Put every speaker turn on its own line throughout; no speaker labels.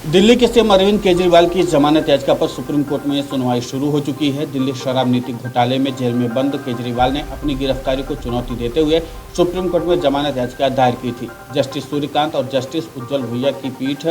दिल्ली के सीएम अरविंद केजरीवाल की जमानत याचिका पर सुप्रीम कोर्ट में सुनवाई शुरू हो चुकी है। दिल्ली शराब नीति घोटाले में जेल में बंद केजरीवाल ने अपनी गिरफ्तारी को चुनौती देते हुए सुप्रीम कोर्ट में जमानत याचिका दायर की थी। जस्टिस सूर्यकांत और जस्टिस उज्जवल भुइया की पीठ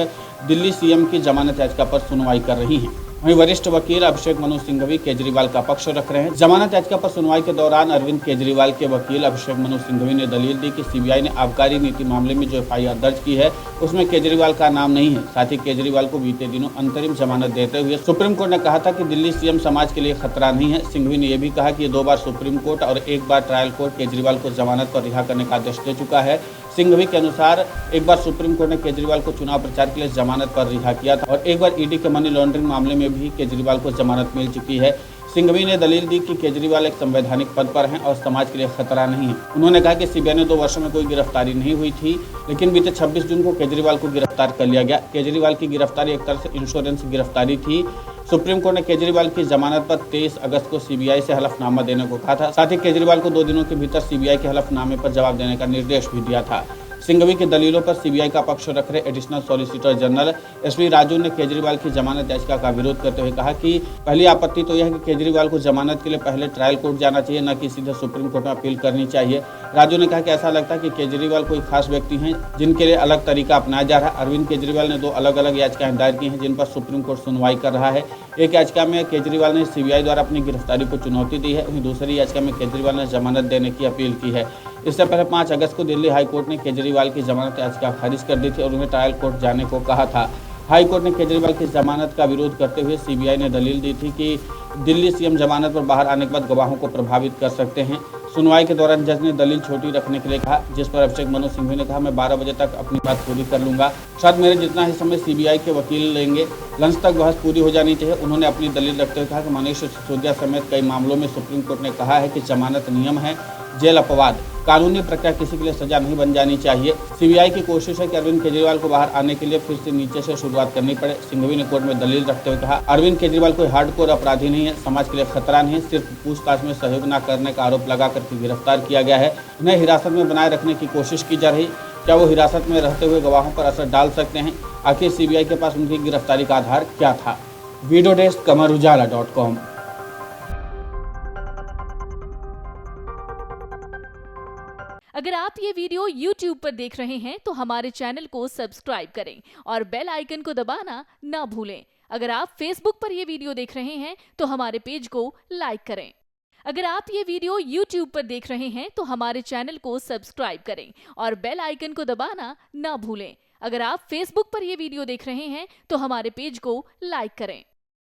दिल्ली सीएम की जमानत याचिका पर सुनवाई कर रही है। वहीं वरिष्ठ वकील अभिषेक मनु सिंघवी केजरीवाल का पक्ष रख रहे हैं। जमानत याचिका पर सुनवाई के दौरान अरविंद केजरीवाल के वकील अभिषेक मनु सिंघवी ने दलील दी कि सीबीआई ने आबकारी नीति मामले में जो एफआईआर दर्ज की है उसमें केजरीवाल का नाम नहीं है। साथ ही केजरीवाल को बीते दिनों अंतरिम जमानत देते हुए सुप्रीम कोर्ट ने कहा था कि दिल्ली सीएम समाज के लिए खतरा नहीं है। सिंघवी ने यह भी कहा कि 2 बार सुप्रीम कोर्ट और 1 बार ट्रायल कोर्ट केजरीवाल को जमानत पर रिहा करने का आदेश दे चुका है। सिंघवी के अनुसार एक बार सुप्रीम कोर्ट ने केजरीवाल को चुनाव प्रचार के लिए जमानत पर रिहा किया था और एक बार ईडी के मनी लॉन्ड्रिंग मामले में भी केजरीवाल को जमानत मिल चुकी है। सिंघवी ने दलील दी कि केजरीवाल एक संवैधानिक पद पर हैं और समाज के लिए खतरा नहीं है। उन्होंने कहा कि सीबीआई ने 2 वर्षों में कोई गिरफ्तारी नहीं हुई थी, लेकिन बीते 26 जून को केजरीवाल को गिरफ्तार कर लिया गया। केजरीवाल की गिरफ्तारी एक तरह से इंश्योरेंस गिरफ्तारी थी। सुप्रीम कोर्ट ने केजरीवाल की जमानत पर 23 अगस्त को सीबीआई से हलफनामा देने को कहा था। साथ ही केजरीवाल को 2 दिनों के भीतर सीबीआई के हलफनामे पर जवाब देने का निर्देश भी दिया था। सिंघवी की दलीलों पर सीबीआई का पक्ष रख रहे additional solicitor general S V Raju ने केजरीवाल की जमानत याचिका का विरोध करते हुए कहा कि पहली आपत्ति तो यह है कि केजरीवाल को जमानत के लिए पहले ट्रायल कोर्ट जाना चाहिए, न कि सीधे सुप्रीम कोर्ट में अपील करनी चाहिए। राजू ने कहा कि ऐसा लगता है कि केजरीवाल कोई खास व्यक्ति हैं जिनके लिए अलग तरीका अपनाया जा रहा है। अरविंद केजरीवाल ने 2 अलग अलग याचिकाएं दायर की हैं जिन पर सुप्रीम कोर्ट सुनवाई कर रहा है। एक याचिका में केजरीवाल ने सीबीआई द्वारा अपनी गिरफ्तारी को चुनौती दी है, वहीं दूसरी याचिका में केजरीवाल ने जमानत देने की अपील की है। इससे पहले 5 अगस्त को दिल्ली हाईकोर्ट ने केजरीवाल की जमानत याचिका खारिज कर दी थी और उन्हें ट्रायल कोर्ट जाने को कहा था। हाईकोर्ट ने केजरीवाल की जमानत का विरोध करते हुए सीबीआई ने दलील दी थी कि दिल्ली सीएम जमानत पर बाहर आने के बाद गवाहों को प्रभावित कर सकते हैं। सुनवाई के दौरान जज ने दलील छोटी रखने के लिए कहा, जिस पर अभिषेक मनु सिंघवी ने कहा, मैं 12 बजे तक अपनी बात पूरी कर लूंगा। शायद मेरे जितना ही समय सीबीआई के वकील लेंगे, लंच तक बहस पूरी हो जानी चाहिए। उन्होंने अपनी दलील रखते हुए कहा कि मनीष सिसोदिया समेत कई मामलों में सुप्रीम कोर्ट ने कहा है कि जमानत नियम है, जेल अपवाद, कानूनी प्रक्रिया किसी के लिए सजा नहीं बन जानी चाहिए। सीबीआई की कोशिश है कि अरविंद केजरीवाल को बाहर आने के लिए फिर से नीचे से शुरुआत करनी पड़े। सिंघवी ने कोर्ट में दलील रखते हुए कहा, अरविंद केजरीवाल कोई हार्डकोर अपराधी नहीं है, समाज के लिए खतरा नहीं है, सिर्फ पूछताछ में सहयोग न करने का आरोप लगा करके गिरफ्तार किया गया है। उन्हें हिरासत में बनाए रखने की कोशिश की जा रही। क्या वो हिरासत में रहते हुए गवाहों पर असर डाल सकते हैं? आखिर सीबीआई के पास उनकी गिरफ्तारी का आधार क्या था? वीडियो डेस्क कमरुजाला.com।
अगर आप ये वीडियो YouTube पर देख रहे हैं तो हमारे चैनल को सब्सक्राइब करें और बेल आइकन को दबाना ना भूलें। अगर आप Facebook पर ये वीडियो देख रहे हैं तो हमारे पेज को लाइक करें। अगर आप ये वीडियो YouTube पर देख रहे हैं तो हमारे चैनल को सब्सक्राइब करें और बेल आइकन को दबाना ना भूलें। अगर आप Facebook पर ये वीडियो देख रहे हैं तो हमारे पेज को लाइक करें।